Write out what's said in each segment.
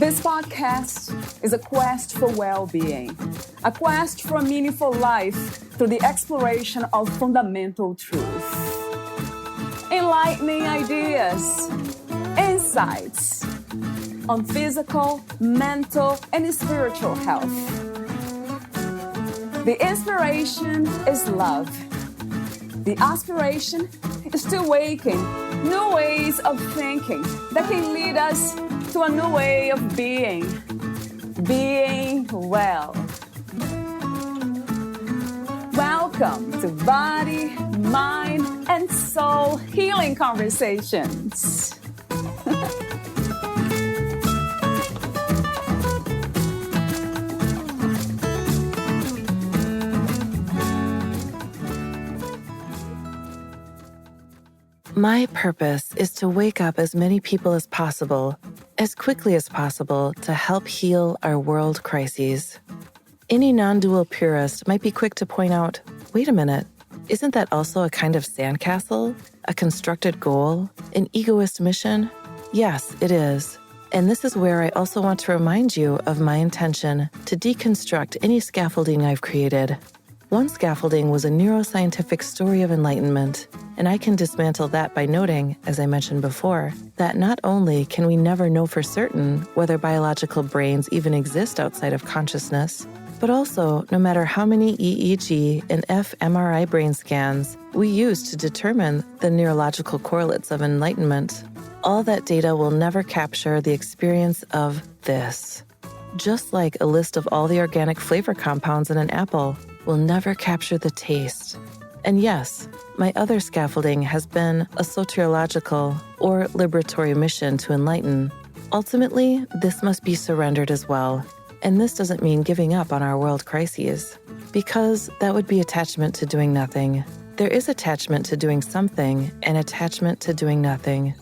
This podcast is a quest for well-being, a quest for a meaningful life through the exploration of fundamental truth. Enlightening ideas, insights on physical, mental, and spiritual health. The inspiration is love. The aspiration is to awaken new ways of thinking that can lead us to a new way of being well. Welcome to Body, Mind, and Soul Healing Conversations. My purpose is to wake up as many people as possible, as quickly as possible, to help heal our world crises. Any non-dual purist might be quick to point out, wait a minute, isn't that also a kind of sandcastle, a constructed goal, an egoist mission? Yes, it is. And this is where I also want to remind you of my intention to deconstruct any scaffolding I've created. One scaffolding was a neuroscientific story of enlightenment, and I can dismantle that by noting, as I mentioned before, that not only can we never know for certain whether biological brains even exist outside of consciousness, but also no matter how many EEG and fMRI brain scans we use to determine the neurological correlates of enlightenment, all that data will never capture the experience of this. Just like a list of all the organic flavor compounds in an apple will never capture the taste. And yes, my other scaffolding has been a soteriological or liberatory mission to enlighten. Ultimately, this must be surrendered as well. And this doesn't mean giving up on our world crises, because that would be attachment to doing nothing. There is attachment to doing something and attachment to doing nothing.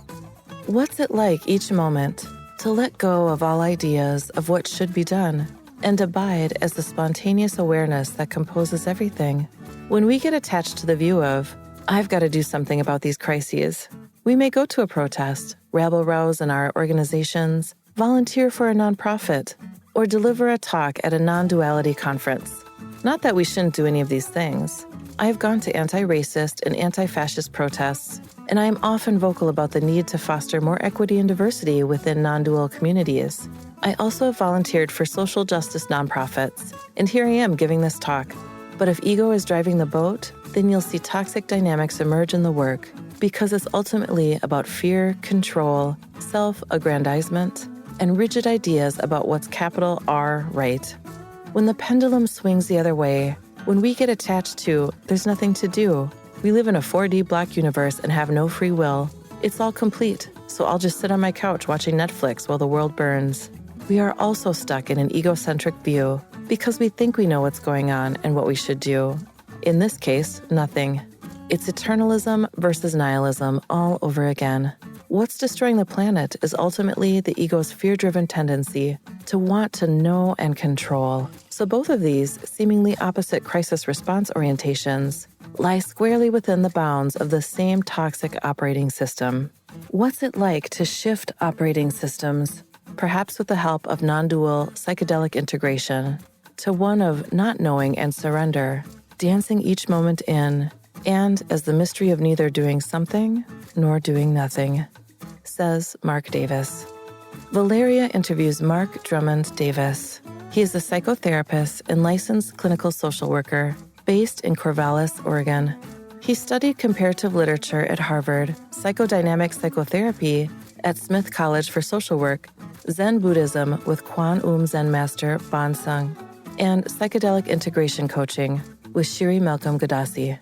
What's it like each moment to let go of all ideas of what should be done and abide as the spontaneous awareness that composes everything? When we get attached to the view of, I've got to do something about these crises, we may go to a protest, rabble-rouse in our organizations, volunteer for a nonprofit, or deliver a talk at a non-duality conference. Not that we shouldn't do any of these things. I have gone to anti-racist and anti-fascist protests, and I am often vocal about the need to foster more equity and diversity within non-dual communities. I also have volunteered for social justice nonprofits, and here I am giving this talk. But if ego is driving the boat, then you'll see toxic dynamics emerge in the work, because it's ultimately about fear, control, self-aggrandizement, and rigid ideas about what's capital R right. When the pendulum swings the other way, when we get attached to, there's nothing to do, we live in a 4D block universe and have no free will, it's all complete, so I'll just sit on my couch watching Netflix while the world burns. We are also stuck in an egocentric view because we think we know what's going on and what we should do. In this case, nothing. It's eternalism versus nihilism all over again. What's destroying the planet is ultimately the ego's fear-driven tendency to want to know and control. So both of these seemingly opposite crisis response orientations lie squarely within the bounds of the same toxic operating system. What's it like to shift operating systems, perhaps with the help of non-dual psychedelic integration, to one of not knowing and surrender, dancing each moment in, and as the mystery of neither doing something nor doing nothing, says Mark Davis. Valeria interviews Mark Drummond Davis. He is a psychotherapist and licensed clinical social worker based in Corvallis, Oregon. He studied comparative literature at Harvard, psychodynamic psychotherapy at Smith College for Social Work, Zen Buddhism with Kwan Zen Master Bon Sung, and psychedelic integration coaching with Shiri Malcolm Gadassi.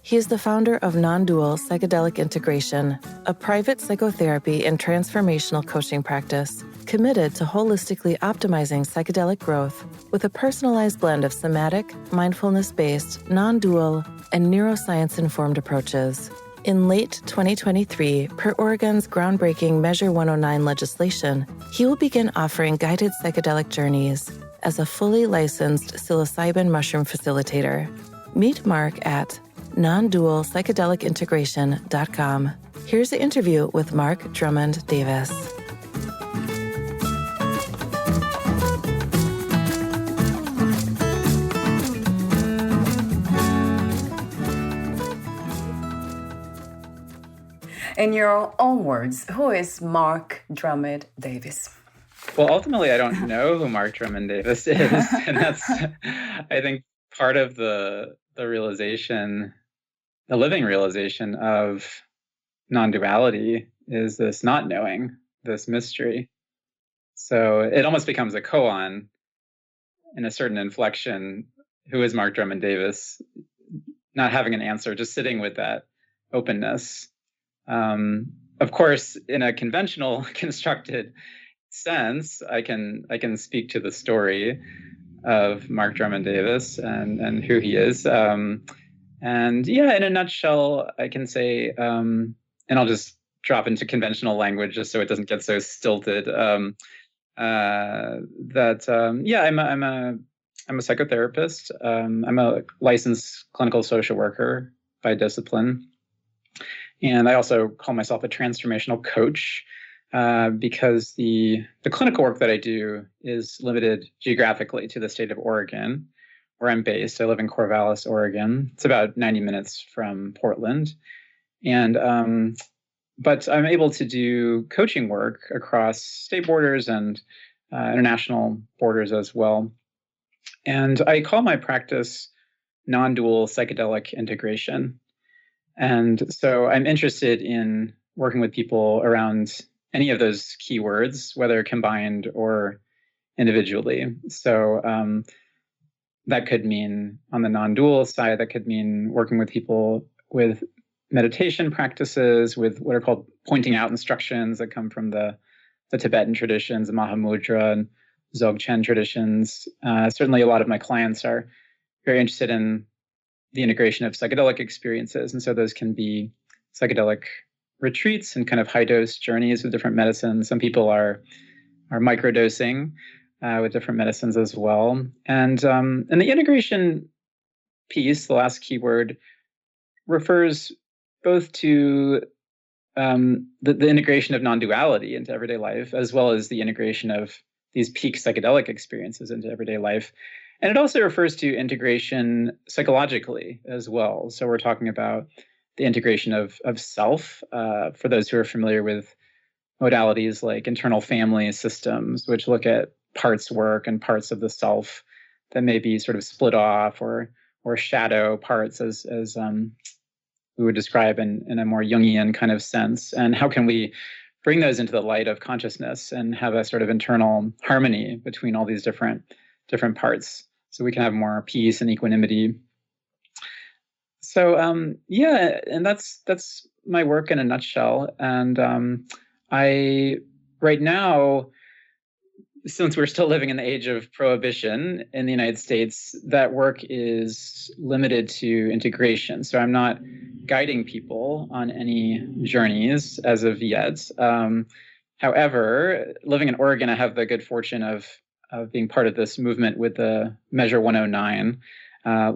He is the founder of Nondual Psychedelic Integration, a private psychotherapy and transformational coaching practice committed to holistically optimizing psychedelic growth with a personalized blend of somatic, mindfulness-based, non-dual, and neuroscience-informed approaches. In late 2023, per Oregon's groundbreaking Measure 109 legislation, he will begin offering guided psychedelic journeys as a fully licensed psilocybin mushroom facilitator. Meet Mark at nondualpsychedelicintegration.com. Here's the interview with Mark Drummond Davis. In your own words, who is Mark Drummond Davis? Well, ultimately, I don't know who Mark Drummond Davis is. And that's, I think, part of the realization, the living realization of non-duality is this not knowing, this mystery. So it almost becomes a koan in a certain inflection. Who is Mark Drummond Davis? Not having an answer, just sitting with that openness. Of course, in a conventional constructed sense, I can speak to the story of Mark Drummond Davis and who he is. And yeah, in a nutshell, I can say, and I'll just drop into conventional language just so it doesn't get so stilted. I'm a psychotherapist. I'm a licensed clinical social worker by discipline. And I also call myself a transformational coach because the clinical work that I do is limited geographically to the state of Oregon, where I'm based. I live in Corvallis, Oregon. It's about 90 minutes from Portland. And but I'm able to do coaching work across state borders and international borders as well. And I call my practice non-dual psychedelic integration. And so I'm interested in working with people around any of those keywords, whether combined or individually. So that could mean on the non-dual side, that could mean working with people with meditation practices, with what are called pointing out instructions that come from the Tibetan traditions, the Mahamudra and Dzogchen traditions. Certainly a lot of my clients are very interested in the integration of psychedelic experiences. And so those can be psychedelic retreats and kind of high dose journeys with different medicines. Some people are microdosing with different medicines as well. And the integration piece, the last keyword, refers both to the integration of non-duality into everyday life, as well as the integration of these peak psychedelic experiences into everyday life. And it also refers to integration psychologically as well. So we're talking about the integration of self, for those who are familiar with modalities like internal family systems, which look at parts work and parts of the self that may be sort of split off or shadow parts, as we would describe in a more Jungian kind of sense. And how can we bring those into the light of consciousness and have a sort of internal harmony between all these different parts, so we can have more peace and equanimity. So and that's my work in a nutshell. And I right now, since we're still living in the age of prohibition in the United States, that work is limited to integration. So I'm not guiding people on any journeys as of yet. However, living in Oregon, I have the good fortune of being part of this movement with the Measure 109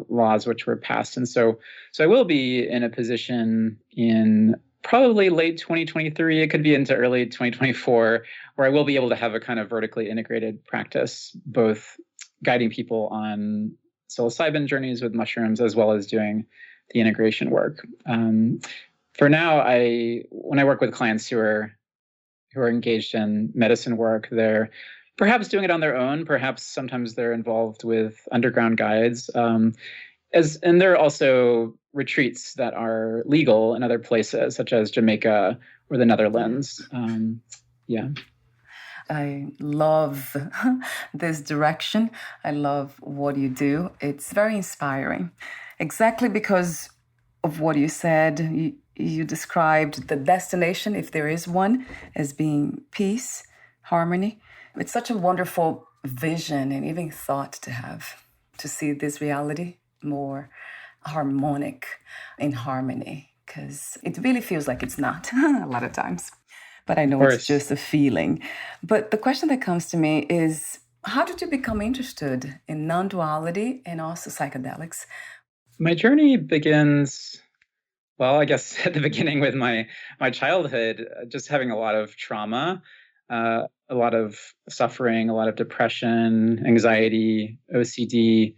laws, which were passed. And so I will be in a position in probably late 2023, it could be into early 2024, where I will be able to have a kind of vertically integrated practice, both guiding people on psilocybin journeys with mushrooms, as well as doing the integration work. For now, when I work with clients who are engaged in medicine work, they're perhaps doing it on their own. Perhaps sometimes they're involved with underground guides. And there are also retreats that are legal in other places, such as Jamaica or the Netherlands. I love this direction. I love what you do. It's very inspiring. Exactly because of what you said, you described the destination, if there is one, as being peace, harmony. It's such a wonderful vision and even thought to have, to see this reality more harmonic, in harmony, because it really feels like it's not a lot of times. But I know it's just a feeling. But the question that comes to me is, how did you become interested in non-duality and also psychedelics? My journey begins, well, I guess at the beginning with my childhood, just having a lot of trauma, a lot of suffering, a lot of depression, anxiety, OCD.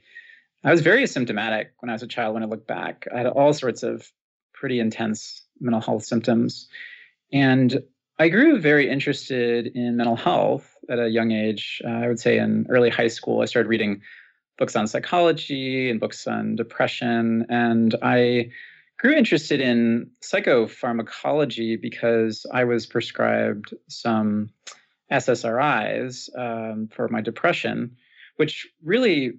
I was very symptomatic when I was a child. When I look back, I had all sorts of pretty intense mental health symptoms. And I grew very interested in mental health at a young age. I would say in early high school, I started reading books on psychology and books on depression. And I grew interested in psychopharmacology because I was prescribed some SSRIs for my depression, which really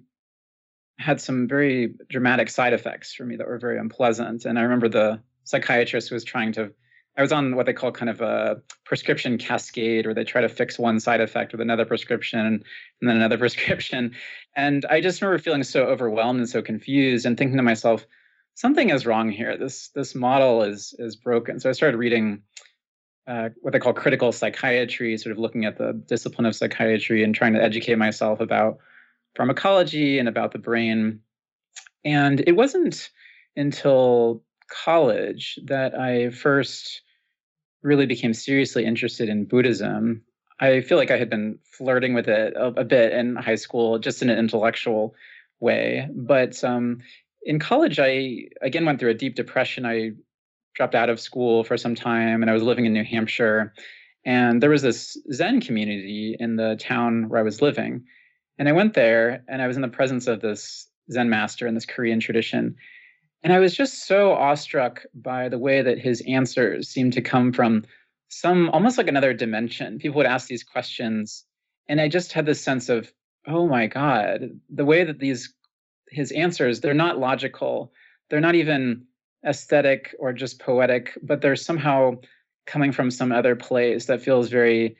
had some very dramatic side effects for me that were very unpleasant. And I remember the psychiatrist was I was on what they call kind of a prescription cascade, where they try to fix one side effect with another prescription and then another prescription. And I just remember feeling so overwhelmed and so confused and thinking to myself, something is wrong here. This model is broken. So I started reading what they call critical psychiatry, sort of looking at the discipline of psychiatry and trying to educate myself about pharmacology and about the brain. And it wasn't until college that I first really became seriously interested in Buddhism. I feel like I had been flirting with it a bit in high school, just in an intellectual way. But in college, I again went through a deep depression. I dropped out of school for some time, and I was living in New Hampshire. And there was this Zen community in the town where I was living. And I went there, and I was in the presence of this Zen master in this Korean tradition. And I was just so awestruck by the way that his answers seemed to come from almost like another dimension. People would ask these questions, and I just had this sense of, oh my God, the way that his answers, they're not logical. They're not even aesthetic or just poetic, but they're somehow coming from some other place that feels very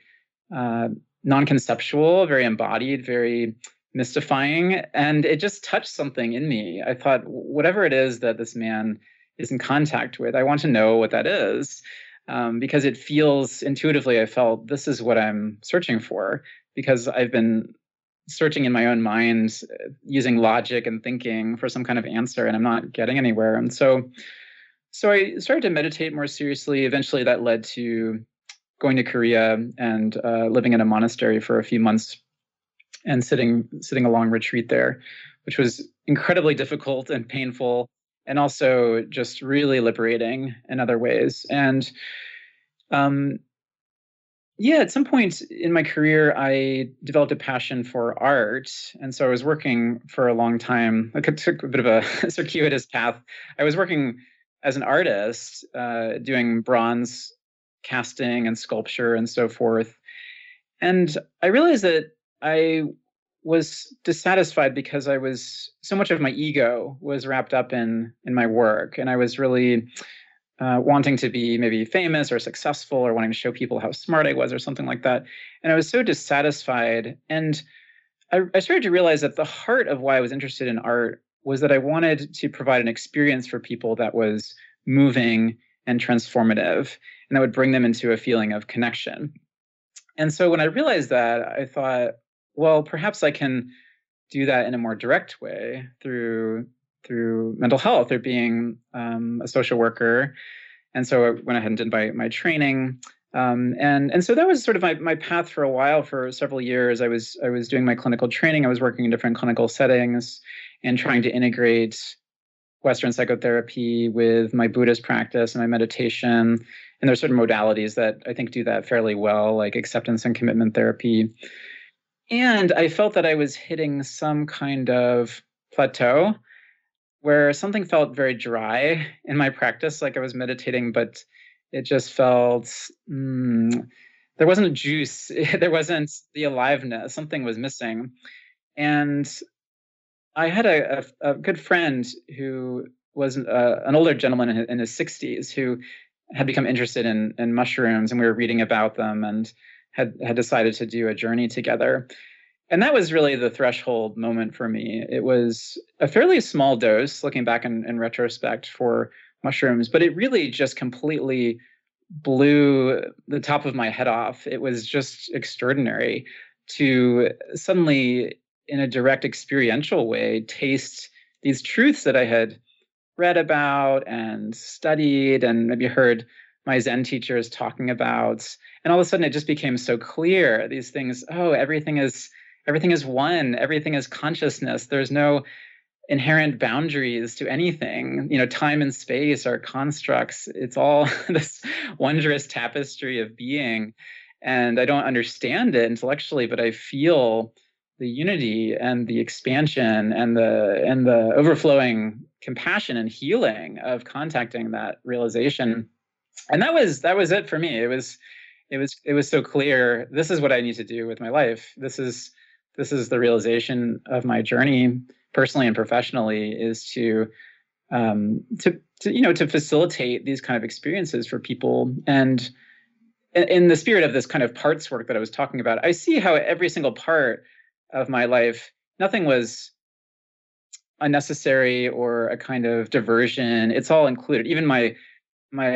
non-conceptual, very embodied, very mystifying. And it just touched something in me. I thought, whatever it is that this man is in contact with, I want to know what that is. Because it feels intuitively, I felt this is what I'm searching for, because I've been searching in my own mind using logic and thinking for some kind of answer, and I'm not getting anywhere. And so I started to meditate more seriously. Eventually that led to going to Korea and living in a monastery for a few months and sitting a long retreat there, which was incredibly difficult and painful, and also just really liberating in other ways. And at some point in my career, I developed a passion for art. And so I was working for a long time. I took a bit of a circuitous path. I was working as an artist, doing bronze casting and sculpture and so forth. And I realized that I was dissatisfied because so much of my ego was wrapped up in my work. And I was really wanting to be maybe famous or successful, or wanting to show people how smart I was or something like that. And I was so dissatisfied. And I started to realize that the heart of why I was interested in art was that I wanted to provide an experience for people that was moving and transformative, and that would bring them into a feeling of connection. And so when I realized that, I thought, well, perhaps I can do that in a more direct way through mental health, or being a social worker. And so I went ahead and did my training. And so that was sort of my path for a while. For several years, I was doing my clinical training. I was working in different clinical settings and trying to integrate Western psychotherapy with my Buddhist practice and my meditation. And there are certain modalities that I think do that fairly well, like acceptance and commitment therapy. And I felt that I was hitting some kind of plateau where something felt very dry in my practice, like I was meditating, but it just felt, there wasn't a juice, there wasn't the aliveness, something was missing. And I had a good friend who was an older gentleman in his 60s who had become interested in mushrooms, and we were reading about them and had decided to do a journey together. And that was really the threshold moment for me. It was a fairly small dose, looking back in retrospect, for mushrooms, but it really just completely blew the top of my head off. It was just extraordinary to suddenly, in a direct experiential way, taste these truths that I had read about and studied and maybe heard my Zen teachers talking about. And all of a sudden it just became so clear, these things, everything is one, everything is consciousness. There's no inherent boundaries to anything. Time and space are constructs. It's all this wondrous tapestry of being. And I don't understand it intellectually, but I feel the unity and the expansion and the overflowing compassion and healing of contacting that realization. And that was it for me. It was so clear. This is what I need to do with my life. This is the realization of my journey, personally and professionally, is to facilitate these kind of experiences for people. And in the spirit of this kind of parts work that I was talking about, I see how every single part of my life, nothing was unnecessary or a kind of diversion. It's all included. Even my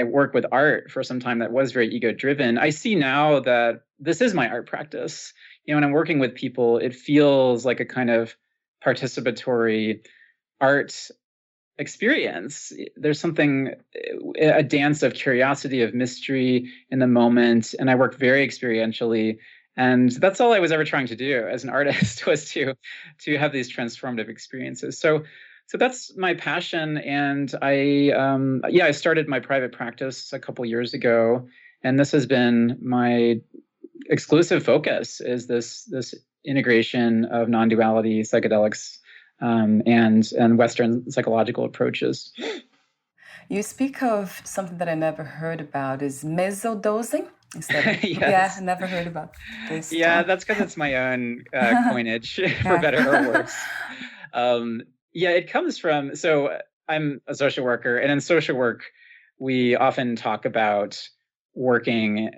work with art for some time that was very ego driven, I see now that this is my art practice. When I'm working with people, it feels like a kind of participatory art experience. There's something, a dance of curiosity, of mystery in the moment. And I work very experientially. And that's all I was ever trying to do as an artist, was to have these transformative experiences. So that's my passion. And I started my private practice a couple years ago. And this has been my exclusive focus, is this integration of non-duality, psychedelics, and Western psychological approaches. You speak of something that I never heard about, is mesodosing. Yes. Yeah, I never heard about this. Yeah, that's because it's my own coinage, for better or worse. It comes from, so I'm a social worker, and in social work, we often talk about working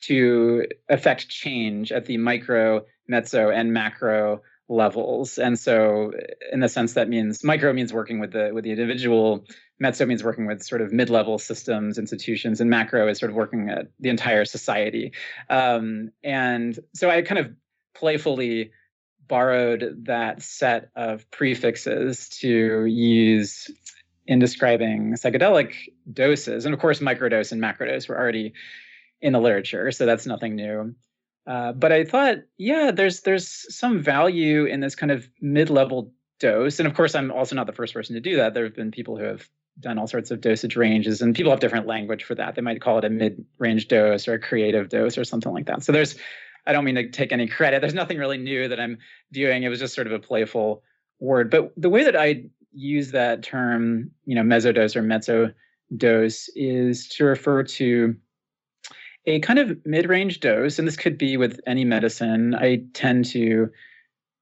to affect change at the micro, mezzo, and macro levels. And so in the sense, that means micro means working with the individual, mezzo means working with sort of mid-level systems, institutions, and macro is sort of working at the entire society. And so I kind of playfully borrowed that set of prefixes to use in describing psychedelic doses. And of course, microdose and macrodose were already in the literature, so that's nothing new. But I thought, there's some value in this kind of mid-level dose. And of course, I'm also not the first person to do that. There have been people who have done all sorts of dosage ranges, and people have different language for that. They might call it a mid-range dose or a creative dose or something like that. So I don't mean to take any credit. There's nothing really new that I'm doing. It was just sort of a playful word. But the way that I use that term, mesodose or mezzo dose, is to refer to a kind of mid-range dose, and this could be with any medicine. I tend to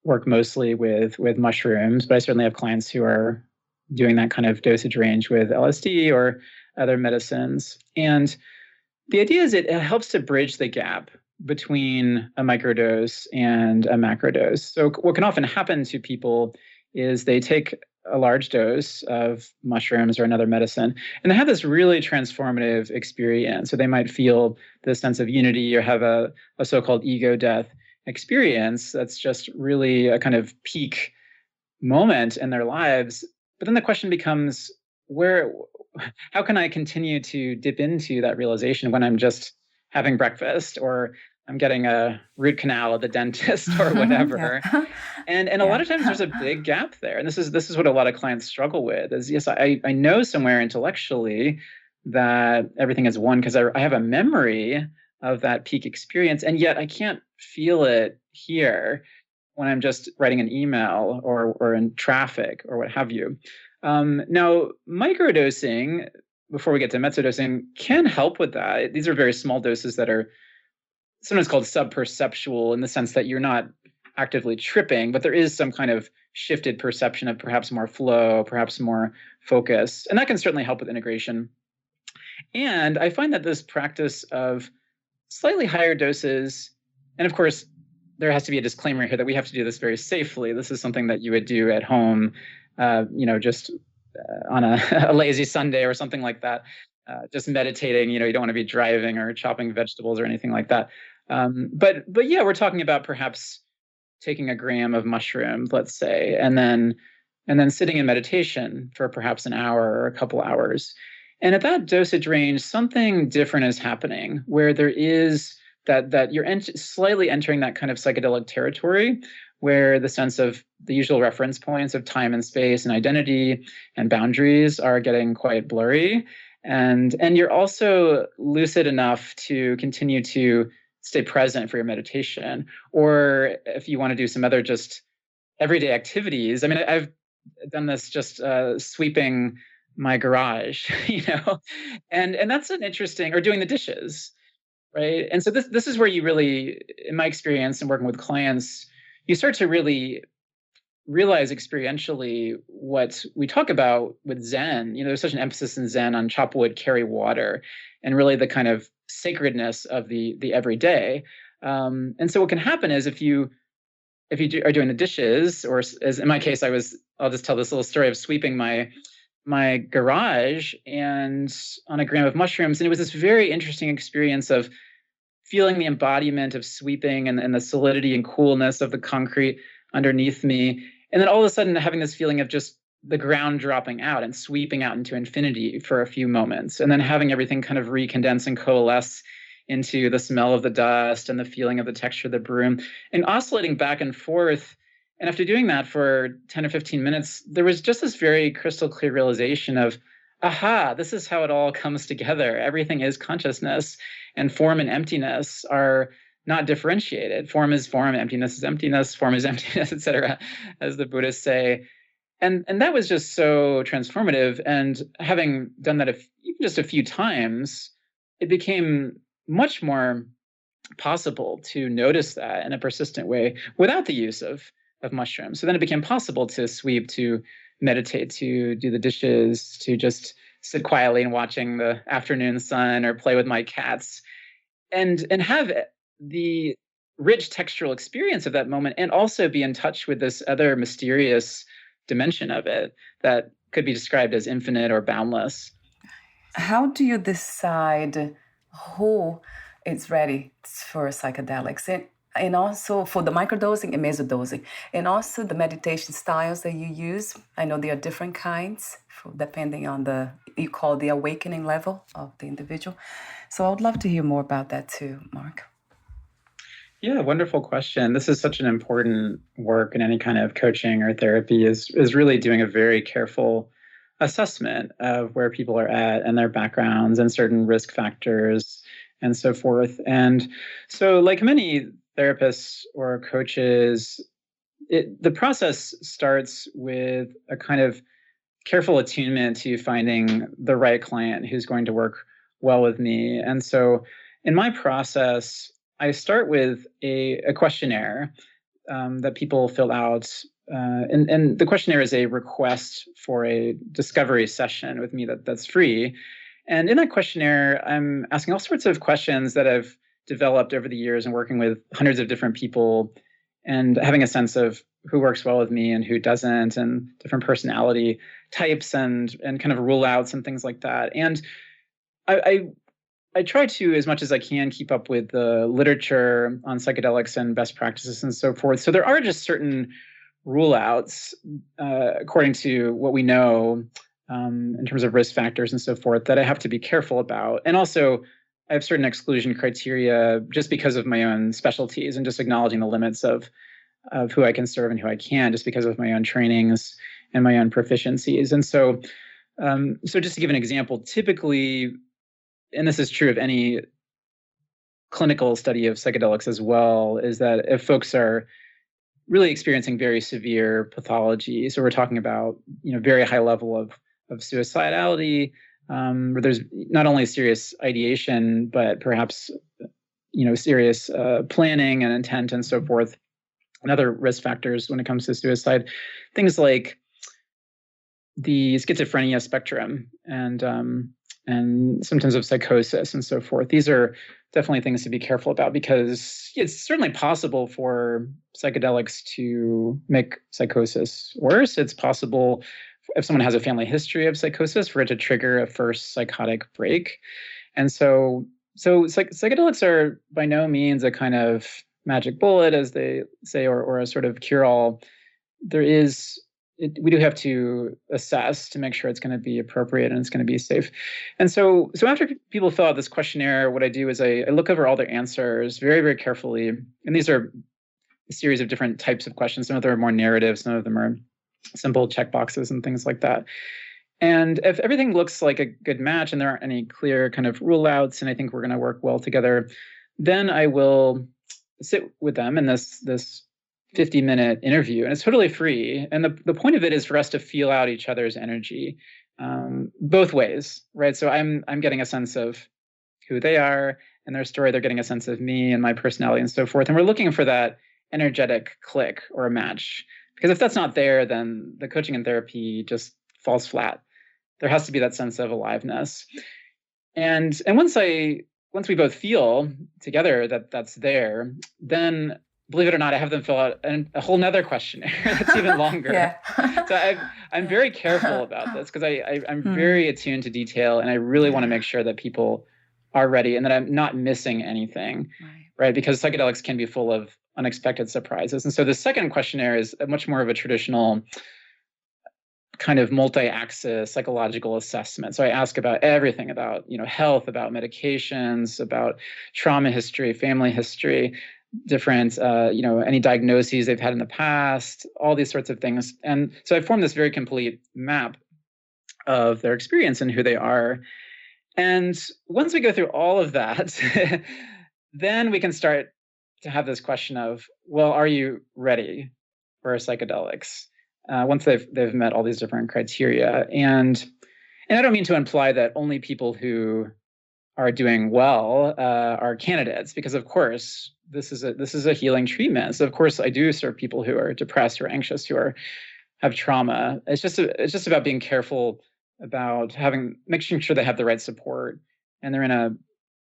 work mostly with mushrooms, but I certainly have clients who are doing that kind of dosage range with LSD or other medicines. And the idea is it helps to bridge the gap between a microdose and a macrodose. So what can often happen to people is they take a large dose of mushrooms or another medicine, and they have this really transformative experience. So they might feel this sense of unity or have a so-called ego death experience that's just really a kind of peak moment in their lives. But then the question becomes, how can I continue to dip into that realization when I'm just having breakfast, or I'm getting a root canal at the dentist or whatever? And a lot of times there's a big gap there. And this is what a lot of clients struggle with, is, yes, I know somewhere intellectually that everything is one because I have a memory of that peak experience, and yet I can't feel it here when I'm just writing an email or in traffic or what have you. Now, microdosing, before we get to mezzodosing, can help with that. These are very small doses that are sometimes called subperceptual, in the sense that you're not actively tripping, but there is some kind of shifted perception of perhaps more flow, perhaps more focus. And that can certainly help with integration. And I find that this practice of slightly higher doses, and of course, there has to be a disclaimer here that we have to do this very safely. This is something that you would do at home, just on a lazy Sunday or something like that, just meditating. You don't want to be driving or chopping vegetables or anything like that. But we're talking about perhaps taking a gram of mushrooms, let's say, and then sitting in meditation for perhaps an hour or a couple hours. And at that dosage range, something different is happening, where there is that you're slightly entering that kind of psychedelic territory, where there is a kind of shift in perception of perhaps more flow, perhaps more focus. And that can certainly help with integration. And I find that this practice of slightly higher doses, and of course, there has to be a disclaimer here that we have to do this very safely. This is something that you would do at home, just on a lazy Sunday or something like that, but where the sense of the usual reference points of time and space and identity and boundaries are getting quite blurry. And you're also lucid enough to continue to stay present for your meditation. Or if you want to do some other just everyday activities. I mean, I've done this just sweeping my garage, and that's an interesting, or doing the dishes, right? And so this is where you really, in my experience and working with clients, you start to really realize experientially what we talk about with Zen. There's such an emphasis in Zen on chop wood, carry water, and really the kind of sacredness of the everyday. And so what can happen is if you are doing the dishes, or as in my case, I'll just tell this little story of sweeping my garage and on a gram of mushrooms. And it was this very interesting experience of feeling the embodiment of sweeping and the solidity and coolness of the concrete underneath me. And then all of a sudden having this feeling of just the ground dropping out and sweeping out into infinity for a few moments. And then having everything kind of recondense and coalesce into the smell of the dust and the feeling of the texture of the broom, and oscillating back and forth. And after doing that for 10 or 15 minutes, there was just this very crystal clear realization of, aha, this is how it all comes together. Everything is consciousness, and form and emptiness are not differentiated. Form is form, emptiness is emptiness, form is emptiness, etc., as the Buddhists say. And that was just so transformative. And having done that even just a few times, it became much more possible to notice that in a persistent way without the use of mushrooms. So then it became possible to sweep, to meditate, to do the dishes, to just sit quietly and watching the afternoon sun or play with my cats, and have the rich textural experience of that moment, and also be in touch with this other mysterious dimension of it that could be described as infinite or boundless. How do you decide who is ready for psychedelics? And also for the microdosing and mesodosing, and also the meditation styles that you use. I know there are different kinds depending on you call the awakening level of the individual. So I would love to hear more about that too, Mark. Yeah, wonderful question. This is such an important work in any kind of coaching or therapy, is really doing a very careful assessment of where people are at and their backgrounds and certain risk factors and so forth. And so, like many therapists or coaches, the process starts with a kind of careful attunement to finding the right client who's going to work well with me. And so in my process, I start with a questionnaire that people fill out. And the questionnaire is a request for a discovery session with me that's free. And in that questionnaire, I'm asking all sorts of questions that I've developed over the years and working with hundreds of different people, and having a sense of who works well with me and who doesn't, and different personality types and kind of rule outs and things like that. And I try to, as much as I can, keep up with the literature on psychedelics and best practices and so forth. So there are just certain rule outs according to what we know in terms of risk factors and so forth that I have to be careful about. And also, I have certain exclusion criteria just because of my own specialties, and just acknowledging the limits of who I can serve and who I can't, just because of my own trainings and my own proficiencies. And so just to give an example, typically, and this is true of any clinical study of psychedelics as well, is that if folks are really experiencing very severe pathology, so we're talking about very high level of suicidality, where there's not only serious ideation, but perhaps serious planning and intent and so forth, and other risk factors when it comes to suicide, things like the schizophrenia spectrum and symptoms of psychosis and so forth. These are definitely things to be careful about, because it's certainly possible for psychedelics to make psychosis worse. It's possible, if someone has a family history of psychosis, for it to trigger a first psychotic break. And so psychedelics are by no means a kind of magic bullet, as they say, or a sort of cure-all. We do have to assess to make sure it's going to be appropriate and it's going to be safe. And so after people fill out this questionnaire, what I do is I look over all their answers very, very carefully. And these are a series of different types of questions. Some of them are more narrative, some of them are simple checkboxes and things like that. And if everything looks like a good match and there aren't any clear kind of rule outs, and I think we're going to work well together, then I will sit with them in this 50-minute interview, and it's totally free. And the point of it is for us to feel out each other's energy, both ways, right? So I'm getting a sense of who they are and their story. They're getting a sense of me and my personality and so forth. And we're looking for that energetic click or a match. Because if that's not there, then the coaching and therapy just falls flat. There has to be that sense of aliveness. And once we both feel together that that's there, then believe it or not, I have them fill out a whole nother questionnaire that's even longer. So I'm very careful about this because I'm very attuned to detail, and I really want to make sure that people are ready and that I'm not missing anything, right? Because psychedelics can be full of unexpected surprises. And so the second questionnaire is much more of a traditional kind of multi-axis psychological assessment. So I ask about everything about, health, about medications, about trauma history, family history, different, any diagnoses they've had in the past, all these sorts of things. And so I formed this very complete map of their experience and who they are. And once we go through all of that, then we can start to have this question of, well, are you ready for psychedelics? Once they've met all these different criteria. And I don't mean to imply that only people who are doing well are candidates, because of course this is a healing treatment. So of course I do serve people who are depressed or anxious, who have trauma. It's just about being careful about making sure they have the right support and they're in a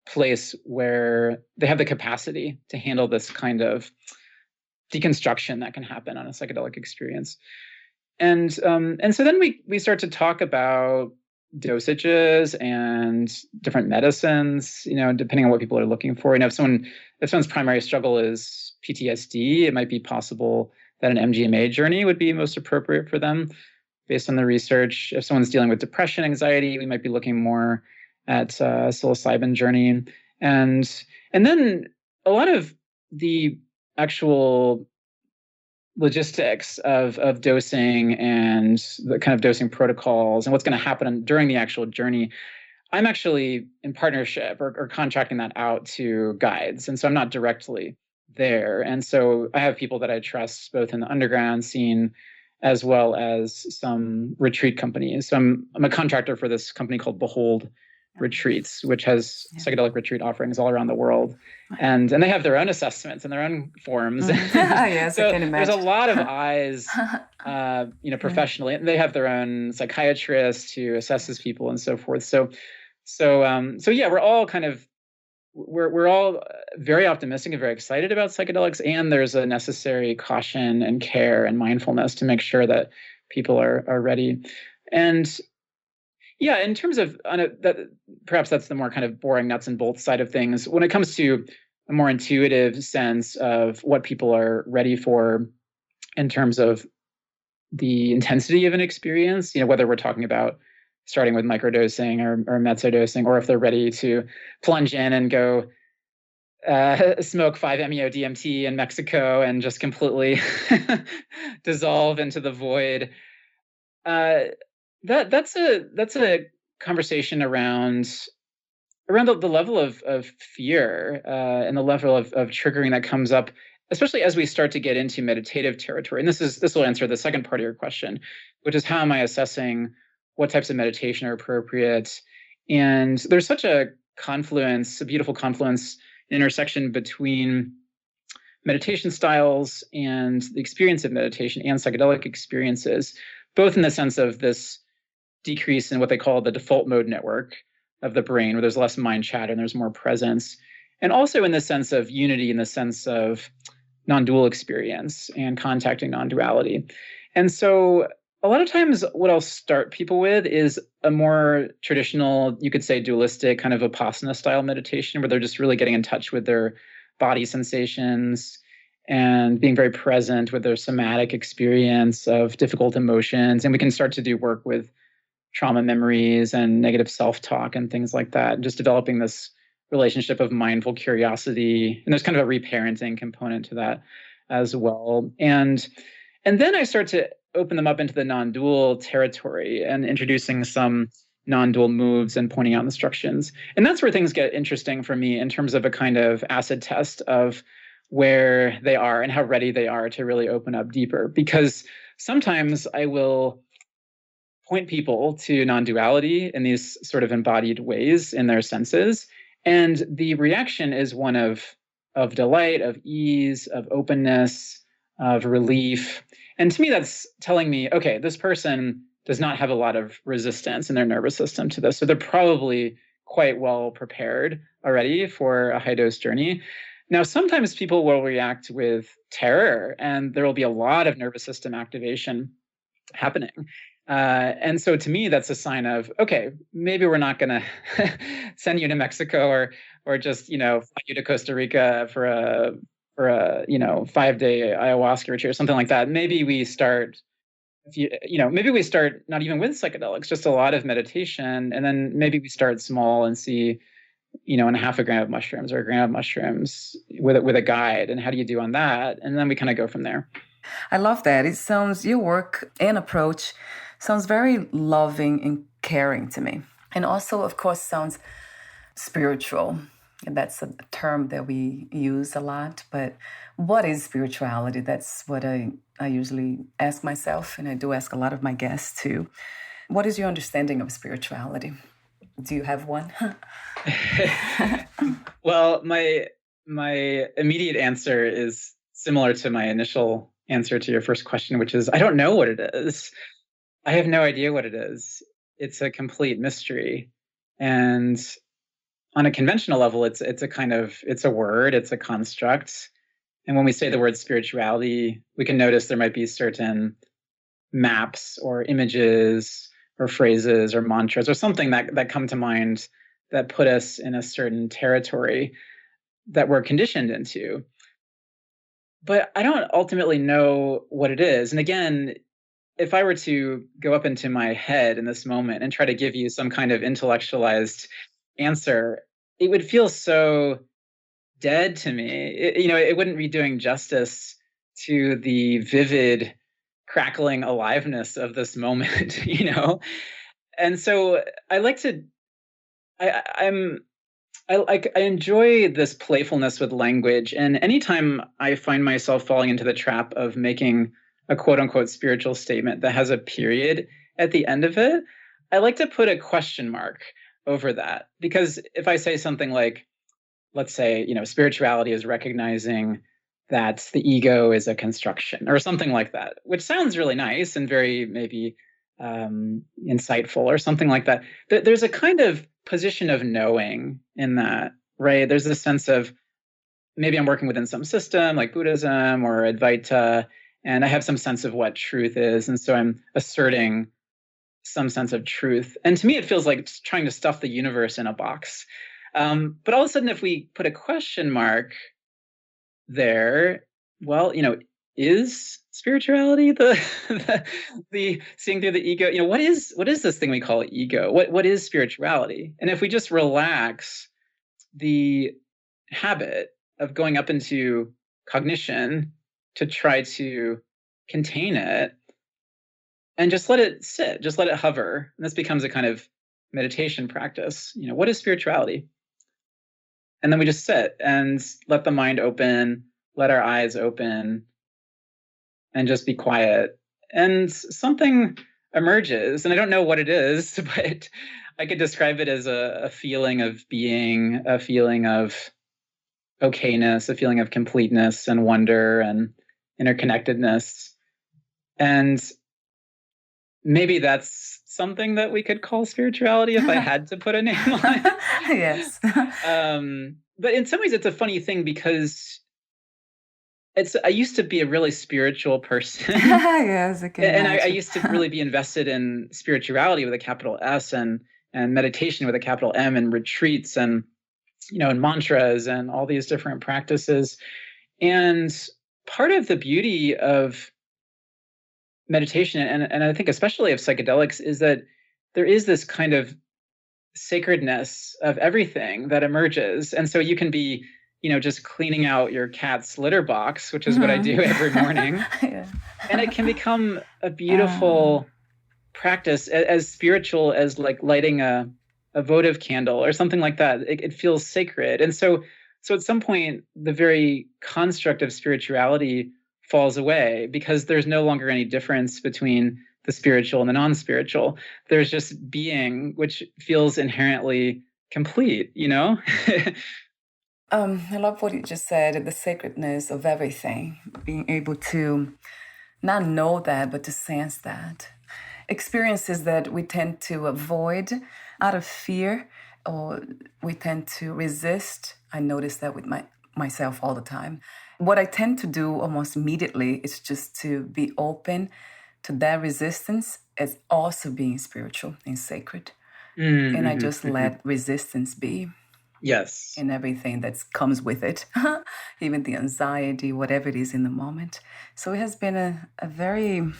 place where they have the capacity to handle this kind of deconstruction that can happen on a psychedelic experience. And so then we start to talk about dosages and different medicines, depending on what people are looking for. If someone's primary struggle is PTSD, it might be possible that an MGMA journey would be most appropriate for them based on the research. If someone's dealing with depression, anxiety, we might be looking more at psilocybin journey. And then a lot of the actual logistics of dosing and the kind of dosing protocols and what's going to happen during the actual journey, I'm actually in partnership or contracting that out to guides. And so I'm not directly there. And so I have people that I trust both in the underground scene as well as some retreat companies. So I'm a contractor for this company called Behold Retreats, which has psychedelic retreat offerings all around the world. And they have their own assessments and their own forms. Yes, so I can imagine. There's a lot of eyes, professionally. And they have their own psychiatrist who assesses people and so forth. So yeah, we're all we're all very optimistic and very excited about psychedelics. And there's a necessary caution and care and mindfulness to make sure that people are ready. And yeah, in terms of perhaps that's the more kind of boring nuts and bolts side of things. When it comes to a more intuitive sense of what people are ready for in terms of the intensity of an experience, whether we're talking about starting with microdosing or mesodosing, or if they're ready to plunge in and go smoke 5-MeO DMT in Mexico and just completely dissolve into the void. That's a conversation around the level of fear and the level of triggering that comes up, especially as we start to get into meditative territory. And this will answer the second part of your question, which is how am I assessing what types of meditation are appropriate? And there's such a beautiful confluence, intersection between meditation styles and the experience of meditation and psychedelic experiences, both in the sense of this decrease in what they call the default mode network of the brain, where there's less mind chatter and there's more presence. And also in the sense of unity, in the sense of non-dual experience and contacting non-duality. And so a lot of times what I'll start people with is a more traditional, you could say dualistic kind of Vipassana style meditation, where they're just really getting in touch with their body sensations and being very present with their somatic experience of difficult emotions. And we can start to do work with trauma memories and negative self-talk and things like that, and just developing this relationship of mindful curiosity. And there's kind of a reparenting component to that as well. And then I start to open them up into the non-dual territory and introducing some non-dual moves and pointing out instructions. And that's where things get interesting for me in terms of a kind of acid test of where they are and how ready they are to really open up deeper. Because sometimes I will point people to non-duality in these sort of embodied ways in their senses. And the reaction is one of delight, of ease, of openness, of relief. And to me, that's telling me, okay, this person does not have a lot of resistance in their nervous system to this. So they're probably quite well prepared already for a high dose journey. Now, sometimes people will react with terror, and there will be a lot of nervous system activation happening. And so to me, that's a sign of, okay, maybe we're not going to send you to Mexico or just, fly you to Costa Rica for a 5-day ayahuasca retreat or something like that. Maybe we start, maybe we start not even with psychedelics, just a lot of meditation. And then maybe we start small and see, and a half a gram of mushrooms or a gram of mushrooms with a guide. And how do you do on that? And then we kind of go from there. I love that. It sounds, your work and approach sounds very loving and caring to me. And also, of course, sounds spiritual. And that's a term that we use a lot. But what is spirituality? That's what I usually ask myself, and I do ask a lot of my guests too. What is your understanding of spirituality? Do you have one? Well, my immediate answer is similar to my initial answer to your first question, which is I don't know what it is. I have no idea what it is. It's a complete mystery. And on a conventional level, it's a word, it's a construct. And when we say the word spirituality, we can notice there might be certain maps or images or phrases or mantras or something that come to mind that put us in a certain territory that we're conditioned into. But I don't ultimately know what it is. And again, if I were to go up into my head in this moment and try to give you some kind of intellectualized answer, it would feel so dead to me. It wouldn't be doing justice to the vivid, crackling aliveness of this moment, And so I like to, I enjoy this playfulness with language. And anytime I find myself falling into the trap of making a quote unquote spiritual statement that has a period at the end of it, I like to put a question mark over that. Because if I say something like, let's say, spirituality is recognizing that the ego is a construction or something like that, which sounds really nice and very maybe insightful or something like that. There's a kind of position of knowing in that, right? There's a sense of maybe I'm working within some system like Buddhism or Advaita, and I have some sense of what truth is. And so I'm asserting some sense of truth. And to me, it feels like trying to stuff the universe in a box. But all of a sudden, if we put a question mark there, well, is spirituality the seeing through the ego? What is this thing we call ego? What is spirituality? And if we just relax the habit of going up into cognition to try to contain it and just let it sit, just let it hover, and this becomes a kind of meditation practice. What is spirituality? And then we just sit and let the mind open, let our eyes open, and just be quiet. And something emerges. And I don't know what it is, but I could describe it as a feeling of being, a feeling of okayness, a feeling of completeness and wonder and interconnectedness. And maybe that's something that we could call spirituality if I had to put a name on it. Yes. But in some ways, it's a funny thing because I used to be a really spiritual person. Yes, and I used to really be invested in spirituality with a capital S and meditation with a capital M and retreats and, and mantras and all these different practices. And part of the beauty of meditation, and I think especially of psychedelics, is that there is this kind of sacredness of everything that emerges. And so you can be just cleaning out your cat's litter box, which is what I do every morning. Yeah. And it can become a beautiful practice, as spiritual as like lighting a votive candle or something like that. It feels sacred. And so at some point, the very construct of spirituality falls away because there's no longer any difference between the spiritual and the non-spiritual. There's just being, which feels inherently complete, I love what you just said, the sacredness of everything, being able to not know that, but to sense that. Experiences that we tend to avoid out of fear, or we tend to resist. I notice that with myself all the time. What I tend to do almost immediately is just to be open to that resistance as also being spiritual and sacred. Mm-hmm, and I just let resistance be. Yes. And everything that comes with it, even the anxiety, whatever it is in the moment. So it has been a very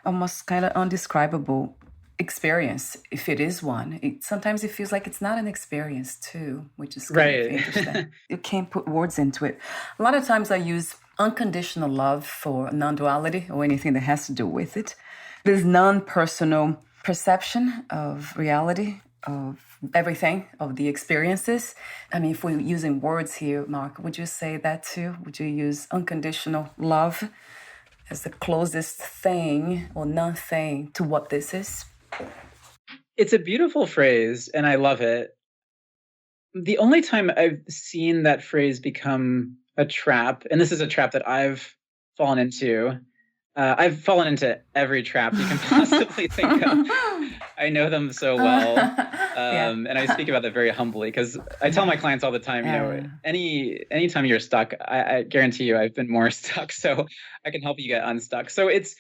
almost kind of undescribable experience, if it is one. Sometimes it feels like it's not an experience too, which is kind of interesting. You can't put words into it. A lot of times I use unconditional love for non-duality or anything that has to do with it. This non-personal perception of reality, of everything, of the experiences. I mean, if we're using words here, Mark, would you say that too? Would you use unconditional love as the closest thing or non-thing to what this is? It's a beautiful phrase, and I love it. The only time I've seen that phrase become a trap, and this is a trap that I've fallen into. I've fallen into every trap you can possibly think of. I know them so well. And I speak about that very humbly because I tell my clients all the time, anytime you're stuck, I guarantee you I've been more stuck. So I can help you get unstuck. So it's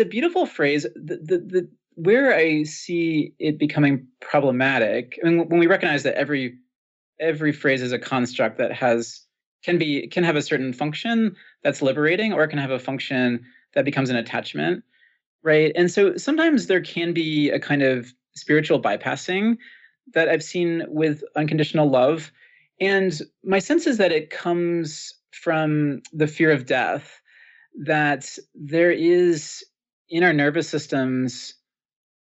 a beautiful phrase. The where I see it becoming problematic, I mean, when we recognize that every phrase is a construct that can have a certain function that's liberating, or it can have a function that becomes an attachment, right? And so sometimes there can be a kind of spiritual bypassing that I've seen with unconditional love. And my sense is that it comes from the fear of death, that there is in our nervous systems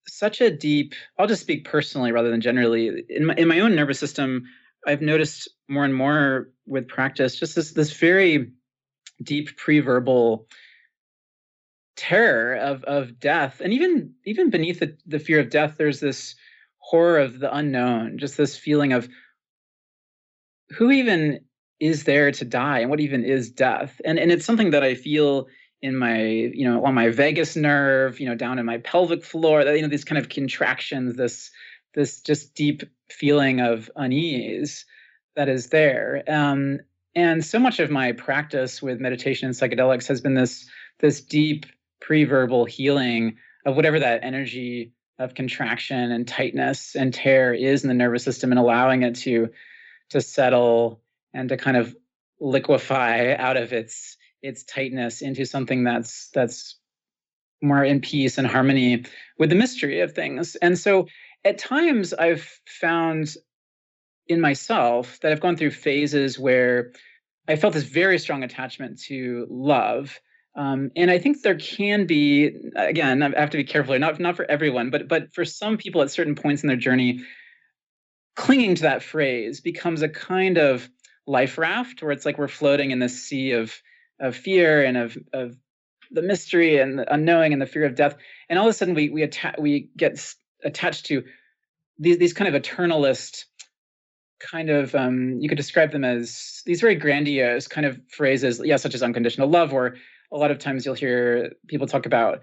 such a deep, I'll just speak personally rather than generally, in my own nervous system, I've noticed more and more with practice, just this very deep pre-verbal terror of death. And even beneath the fear of death, there's this horror of the unknown, just this feeling of who even is there to die and what even is death. And it's something that I feel in my, on my vagus nerve, down in my pelvic floor, that, these kind of contractions, this just deep feeling of unease that is there. And so much of my practice with meditation and psychedelics has been this deep pre-verbal healing of whatever that energy of contraction and tightness and tear is in the nervous system, and allowing it to settle and to kind of liquefy out of its tightness into something that's more in peace and harmony with the mystery of things. And so at times I've found in myself that I've gone through phases where I felt this very strong attachment to love. And I think there can be, again, I have to be careful, not for everyone, but for some people at certain points in their journey, clinging to that phrase becomes a kind of life raft where it's like we're floating in this sea of fear and of the mystery and the unknowing and the fear of death. And all of a sudden we get attached to these kind of eternalist kind of, you could describe them as these very grandiose kind of phrases, such as unconditional love, or a lot of times you'll hear people talk about,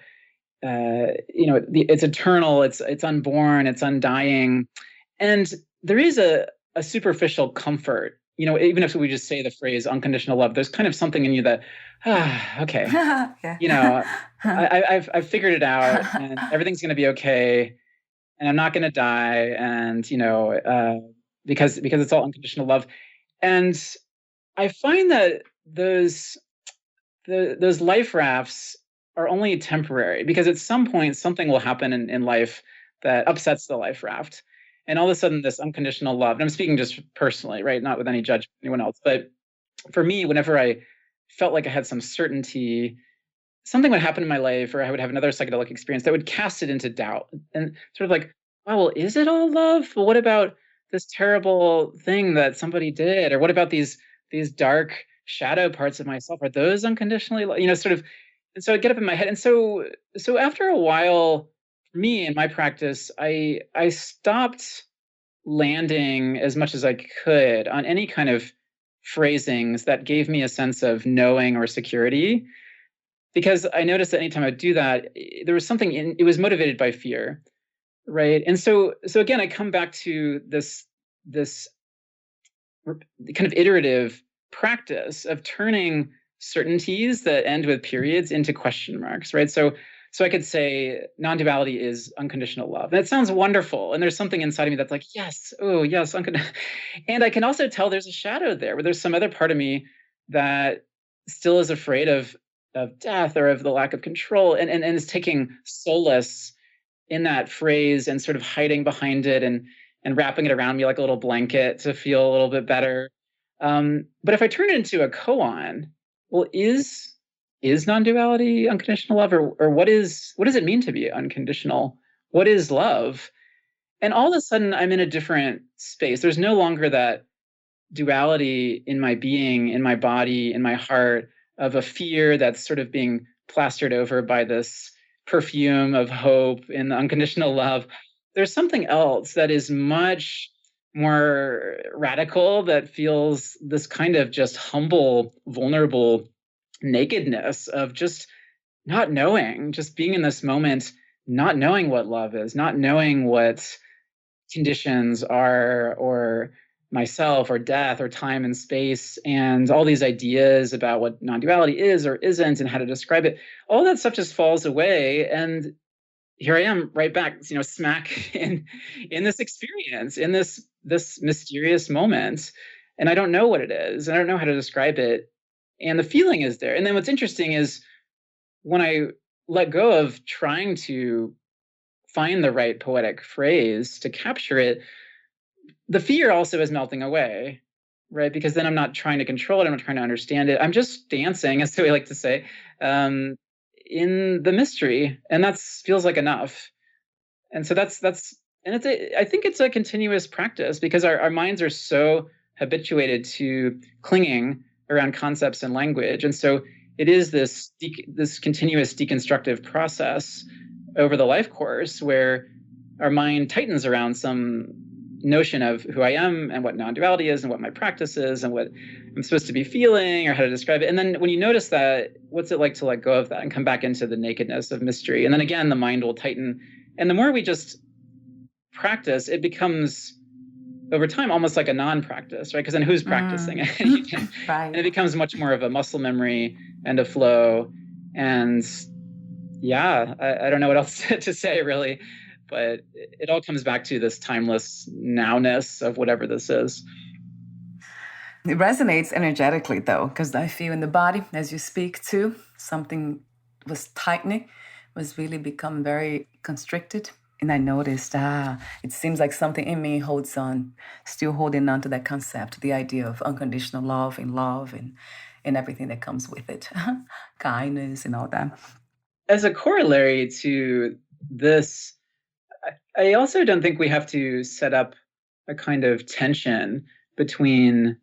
it's eternal, it's unborn, it's undying. And there is a superficial comfort, even if we just say the phrase unconditional love, there's kind of something in you that, okay, I've figured it out, and everything's going to be okay, and I'm not going to die, and because it's all unconditional love. And I find that those life rafts are only temporary, because at some point something will happen in life that upsets the life raft. And all of a sudden, this unconditional love, and I'm speaking just personally, right? Not with any judgment of anyone else. But for me, whenever I felt like I had some certainty, something would happen in my life, or I would have another psychedelic experience that would cast it into doubt. And sort of like, oh, well, is it all love? Well, what about this terrible thing that somebody did? Or what about these dark shadow parts of myself? Are those unconditionally, sort of. And so I'd get up in my head. And so after a while, for me in my practice, I stopped landing as much as I could on any kind of phrasings that gave me a sense of knowing or security, because I noticed that anytime I do that, there was something it was motivated by fear, right? And so again, I come back to this kind of iterative practice of turning certainties that end with periods into question marks, right? So I could say non-duality is unconditional love. And it sounds wonderful. And there's something inside of me that's like, yes, oh, yes. And I can also tell there's a shadow there, where there's some other part of me that still is afraid of death or of the lack of control, and is taking solace in that phrase and sort of hiding behind it and wrapping it around me like a little blanket to feel a little bit better. But if I turn it into a koan, well, is non-duality unconditional love, or what does it mean to be unconditional? What is love? And all of a sudden I'm in a different space. There's no longer that duality in my being, in my body, in my heart, of a fear that's sort of being plastered over by this perfume of hope in the unconditional love. There's something else that is much more radical, that feels this kind of just humble, vulnerable nakedness of just not knowing, just being in this moment, not knowing what love is, not knowing what conditions are, or myself, or death, or time and space, and all these ideas about what non-duality is or isn't and how to describe it. All that stuff just falls away, and here I am right back, smack in this experience, in this mysterious moment, and I don't know what it is, and I don't know how to describe it, and the feeling is there. And then what's interesting is when I let go of trying to find the right poetic phrase to capture it, the fear also is melting away, right? Because then I'm not trying to control it. I'm not trying to understand it. I'm just dancing, as we like to say, in the mystery, and that feels like enough. And so that's and I think it's a continuous practice, because our minds are so habituated to clinging around concepts and language, and so it is this continuous deconstructive process over the life course, where our mind tightens around some notion of who I am and what non-duality is and what my practice is and what I'm supposed to be feeling or how to describe it. And then when you notice that, what's it like to let go of that and come back into the nakedness of mystery? And then again, the mind will tighten. And the more we just practice, it becomes over time almost like a non-practice, right? Because then who's practicing it? Right. And it becomes much more of a muscle memory and a flow. And yeah, I don't know what else to say, really. But it all comes back to this timeless nowness of whatever this is. It resonates energetically, though, because I feel in the body, as you speak to, something was tightening, was really become very constricted. And I noticed, it seems like something in me still holding on to that concept, the idea of unconditional love and everything that comes with it, kindness and all that. As a corollary to this, I also don't think we have to set up a kind of tension between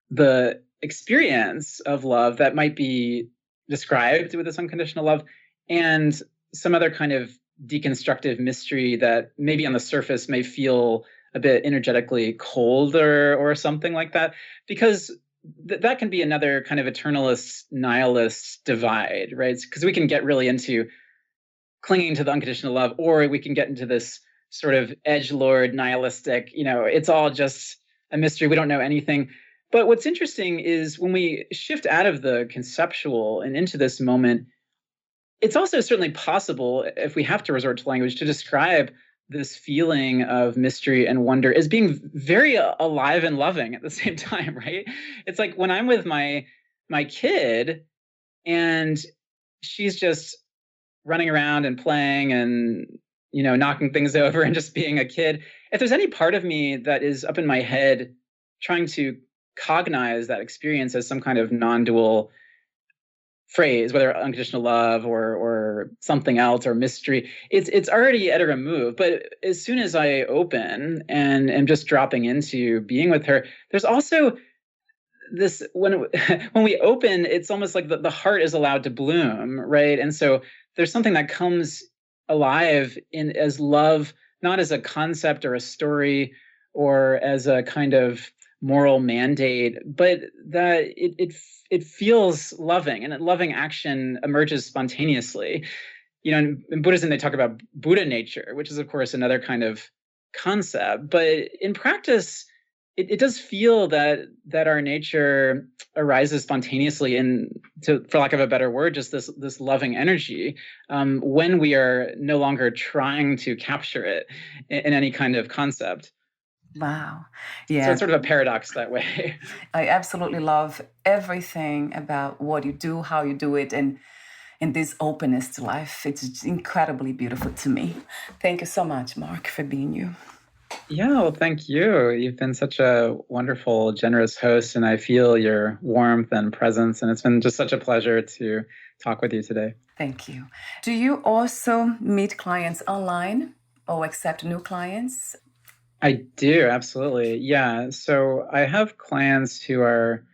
the experience of love that might be described with this unconditional love and some other kind of deconstructive mystery that maybe on the surface may feel a bit energetically colder or something like that, because that can be another kind of eternalist nihilist divide, right? Because we can get really into clinging to the unconditional love, or we can get into this sort of edgelord nihilistic, it's all just a mystery, we don't know anything. But what's interesting is when we shift out of the conceptual and into this moment, it's also certainly possible, if we have to resort to language, to describe this feeling of mystery and wonder as being very alive and loving at the same time, right? It's like when I'm with my kid and she's just running around and playing and knocking things over and just being a kid. If there's any part of me that is up in my head trying to cognize that experience as some kind of non-dual phrase, whether unconditional love or something else or mystery, it's already at a remove. But as soon as I open and am just dropping into being with her, there's also this, when we open, it's almost like the heart is allowed to bloom, right? And so there's something that comes alive in as love, not as a concept or a story or as a kind of moral mandate, but that it feels loving, and that loving action emerges spontaneously. In Buddhism, they talk about Buddha nature, which is, of course, another kind of concept. But in practice, it does feel that our nature arises spontaneously for lack of a better word, just this loving energy, when we are no longer trying to capture it in any kind of concept. Wow. Yeah. So it's sort of a paradox that way. I absolutely love everything about what you do, how you do it, and this openness to life. It's incredibly beautiful to me. Thank you so much, Mark, for being you. Yeah, well, thank you. You've been such a wonderful, generous host, and I feel your warmth and presence, and it's been just such a pleasure to talk with you today. Thank you. Do you also meet clients online or accept new clients? I do, absolutely. Yeah. So I have clients who are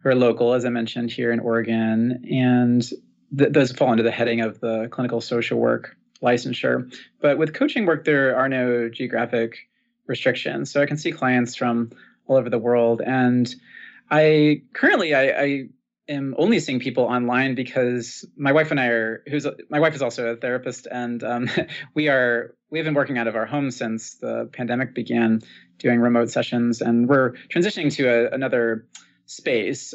local, as I mentioned, here in Oregon, and those fall under the heading of the clinical social work licensure. But with coaching work, there are no geographic restrictions. So I can see clients from all over the world. And I am only seeing people online because my wife and I my wife is also a therapist, and we've been working out of our home since the pandemic began, doing remote sessions, and we're transitioning to another space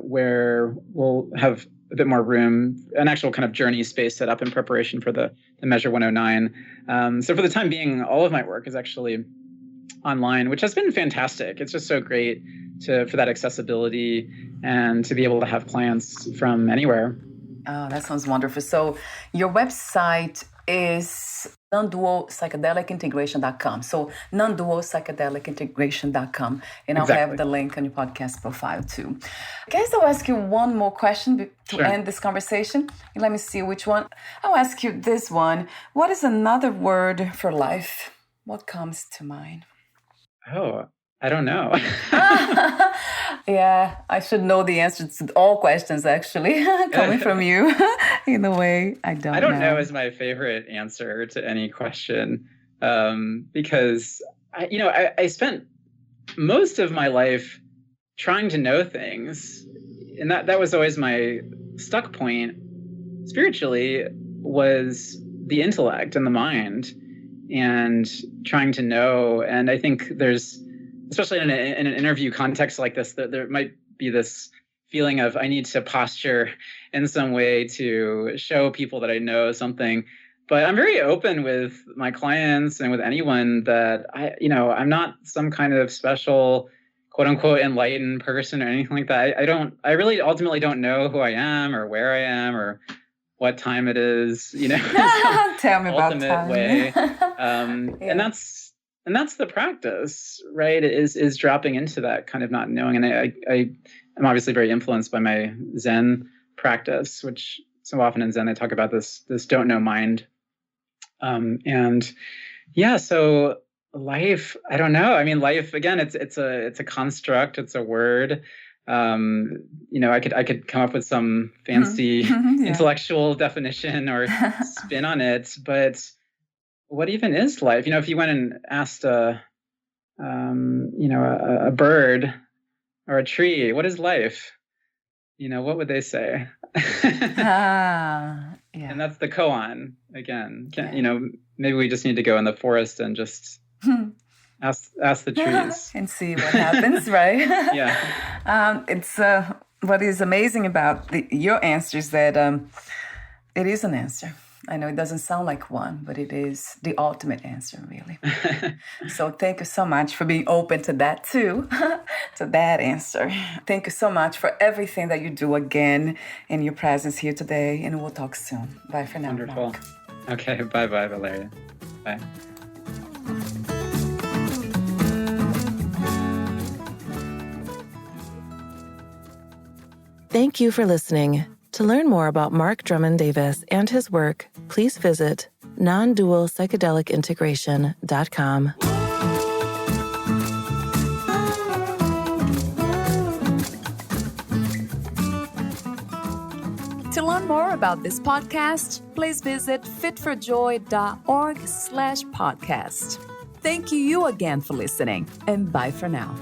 where we'll have a bit more room, an actual kind of journey space set up in preparation for the Measure 109. So for the time being, all of my work is actually online, which has been fantastic. It's just so great for that accessibility and to be able to have clients from anywhere. Oh, that sounds wonderful. So your website is nondualpsychedelicintegration.com. So nondualpsychedelicintegration.com. And I'll have the link on your podcast profile too. I guess I'll ask you one more question to end this conversation. Let me see which one. I'll ask you this one. What is another word for life? What comes to mind? Oh, I don't know. Yeah, I should know the answer to all questions, actually, coming from you. In a way, I don't know is my favorite answer to any question, because I spent most of my life trying to know things, and that was always my stuck point spiritually, was the intellect and the mind, and trying to know. And I think there's, especially in an interview context like this, that there might be this feeling of I need to posture in some way to show people that I know something. But I'm very open with my clients and with anyone that I'm not some kind of special, quote unquote, enlightened person or anything like that. I really ultimately don't know who I am or where I am or what time it is, Tell me about ultimate way. And that's the practice, right? Is dropping into that kind of not knowing. And I'm obviously very influenced by my Zen practice, which so often in Zen they talk about this don't know mind. So life, I don't know. I mean, life, again, it's a construct, it's a word. I could come up with some fancy intellectual definition or spin on it, but what even is life? If you went and asked a bird or a tree, what is life? What would they say? And that's the koan again. Maybe we just need to go in the forest and just ask the trees and see what happens, right? Yeah. It's what is amazing about your answer is that it is an answer. I know it doesn't sound like one, but it is the ultimate answer, really. So thank you so much for being open to that too, to that answer. Thank you so much for everything that you do again and your presence here today, and we'll talk soon. Bye for now. Wonderful. Mark. Okay, bye-bye, Valeria. Bye. Thank you for listening. To learn more about Mark Drummond Davis and his work, please visit nondualpsychedelicintegration.com. To learn more about this podcast, please visit fitforjoy.org/podcast. Thank you again for listening, and bye for now.